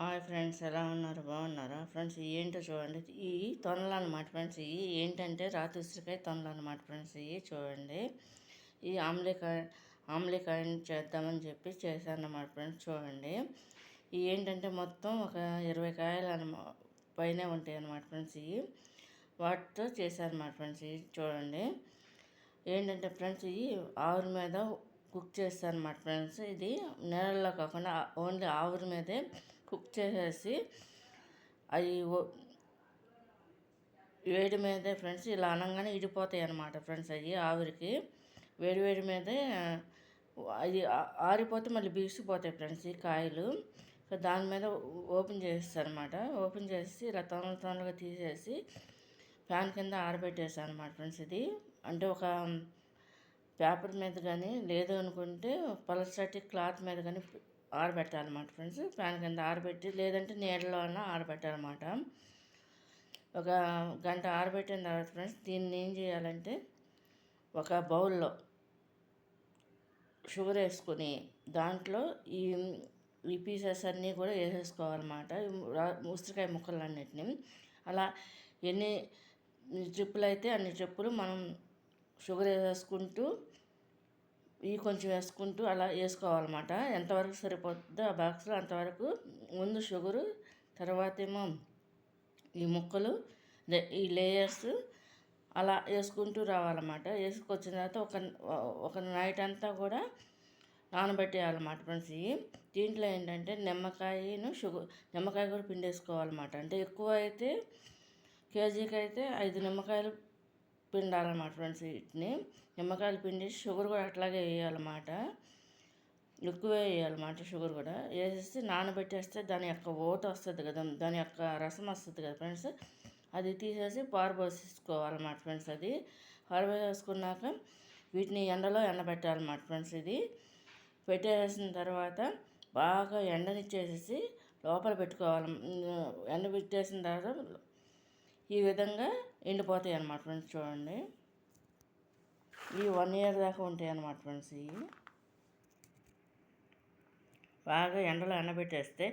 Hi friends, ఎలా ఉన్నారు? బాగున్నారా ఫ్రెండ్స్? ఏంటో చూడండి, ఈ తొనలు అనమాట ఫ్రెండ్స్. ఇవి ఏంటంటే రాతి ఉసిరికాయ తొనలు అనమాట ఫ్రెండ్స్. ఇవి చూడండి, ఈ ఆమ్లికాయని చేద్దామని చెప్పి చేశాను అన్నమాట ఫ్రెండ్స్. చూడండి, ఇవి ఏంటంటే మొత్తం ఒక 20 కాయలు పైనే ఉంటాయి అన్నమాట ఫ్రెండ్స్. ఇవి వాటితో చేశారన్నమాట ఫ్రెండ్స్. ఇవి చూడండి, ఏంటంటే ఫ్రెండ్స్, ఇవి ఆవిరి మీద కుక్ చేస్తాను అన్నమాట ఫ్రెండ్స్. ఇది నీళ్ళలో కాకుండా ఓన్లీ ఆవిరి మీదే కుక్ చేసేసి అవి వేడి మీదే ఫ్రెండ్స్ ఇలా అనగానే ఇడిపోతాయి అన్నమాట ఫ్రెండ్స్. అవి ఆవిరికి వేడి మీదే అది ఆరిపోతే మళ్ళీ బిగిసిపోతాయి ఫ్రెండ్స్ ఈ కాయలు. సో దాని మీద ఓపెన్ చేస్తారు అనమాట. ఓపెన్ చేసి ఇలా తొనలుగా తీసేసి ఫ్యాన్ కింద ఆరబెట్టేసాను అనమాట ఫ్రెండ్స్. ఇది అంటే ఒక పేపర్ మీద కానీ లేదు అనుకుంటే పలచటి క్లాత్ మీద కానీ ఆరబెట్టాలన్నమాట ఫ్రెండ్స్. ఫ్యాన్ కింద ఆరబెట్టి, లేదంటే నీళ్ళలో అన్నా ఆరబెట్టాలన్నమాట. ఒక గంట ఆరబెట్టిన తర్వాత ఫ్రెండ్స్, దీన్ని ఏం చేయాలంటే ఒక బౌల్లో షుగర్ వేసుకొని దాంట్లో ఈ పీసెస్ అన్నీ కూడా వేసేసుకోవాలన్నమాట. ఉసిరికాయ ముక్కలన్నిటిని అలా ఎన్ని ట్రిప్పులు అయితే అన్ని ట్రిప్పులు మనం షుగర్ వేసుకుంటూ కొంచెం వేసుకుంటూ అలా వేసుకోవాలన్నమాట. ఎంతవరకు సరిపోతుందో ఆ బాక్స్లో అంతవరకు ముందు షుగరు, తర్వాత ఏమో ఈ ముక్కలు, ఈ లేయర్స్ అలా వేసుకుంటూ రావాలన్నమాట. వేసుకొచ్చిన తర్వాత ఒక నైట్ అంతా కూడా నానబెట్టేయాలన్నమాట ఫ్రెండ్స్. దీంట్లో ఏంటంటే నిమ్మకాయ కూడా పిండేసుకోవాలన్నమాట. అంటే ఎక్కువ అయితే కేజీకి అయితే 5 నిమ్మకాయలు పిండాలన్నమాట ఫ్రెండ్స్. వీటిని నిమ్మకాయలు పిండి షుగర్ కూడా అట్లాగే వేయాలన్నమాట. ఎక్కువే వేయాలన్నమాట షుగర్ కూడా. వేసేసి నానబెట్టేస్తే దాని యొక్క ఓట వస్తుంది కదా, దాని యొక్క రసం వస్తుంది కదా ఫ్రెండ్స్, అది తీసేసి పారబోసేసుకోవాలన్నమాట ఫ్రెండ్స్. అది పారబోసేసుకున్నాక వీటిని ఎండలో ఎండబెట్టాలన్నమాట ఫ్రెండ్స్. ఇది పెట్టేసిన తర్వాత బాగా ఎండనిచ్చేసేసి లోపల పెట్టుకోవాలి. ఎండబెట్టేసిన తర్వాత ఈ విధంగా ఎండిపోతాయి అన్నమాట ఫ్రెండ్స్. చూడండి, ఇవి 1 ఇయర్ దాకా ఉంటాయి అన్నమాట ఫ్రెండ్స్. ఇవి బాగా ఎండలో ఎండబెట్టేస్తే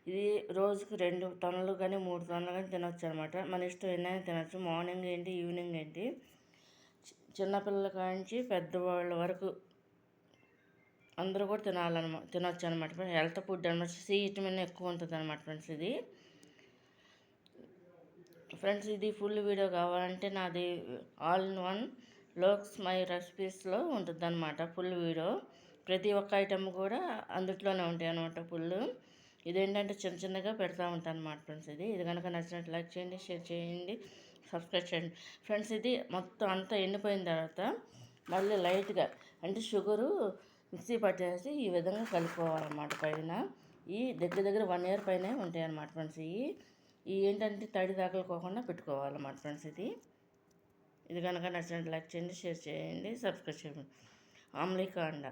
ఇది రోజుకి 2 టన్నులు కానీ 3 టన్నులు కానీ తినొచ్చు అనమాట. మన ఇష్టం ఎన్నైనా తినచ్చు. మార్నింగ్ ఏంటి, ఈవినింగ్ ఏంటి, చిన్నపిల్లల కాంచి పెద్దవాళ్ళ వరకు అందరూ కూడా తినొచ్చు అనమాట. హెల్త్ ఫుడ్ అనమాట. సి విటమిన్ ఎక్కువ ఉంటుంది అనమాట ఫ్రెండ్స్. ఇది ఫ్రెండ్స్, ఇది ఫుల్ వీడియో కావాలంటే నాది ఆల్ ఇన్ వన్ లోక్స్ మై రెసిపీస్లో ఉంటుంది అనమాట. ఫుల్ వీడియో ప్రతి ఒక్క ఐటమ్ కూడా అందుట్లోనే ఉంటాయి అనమాట ఫుల్. ఇదేంటంటే చిన్నగా పెడతా ఉంటాను అనమాట ఫ్రెండ్స్. ఇది కనుక నచ్చినట్టు లైక్ చేయండి, షేర్ చేయండి, సబ్స్క్రైబ్ చేయండి ఫ్రెండ్స్. ఇది మొత్తం అంతా ఎండిపోయిన తర్వాత మళ్ళీ లైట్గా అంటే షుగరు మిక్సీ పట్టేసి ఈ విధంగా కలుపుకోవాలన్నమాట. పైన ఈ దగ్గర 1 ఇయర్ పైనే ఉంటాయి అన్నమాట ఫ్రెండ్స్. ఏంటంటే తడి తగలకోకుండా పెట్టుకోవాలన్నమాట ఫ్రెండ్స్. ఇది కనుక నచ్చినట్టు లైక్ చేయండి, షేర్ చేయండి, సబ్స్క్రైబ్ చేయండి. ఆమ్లికా అండ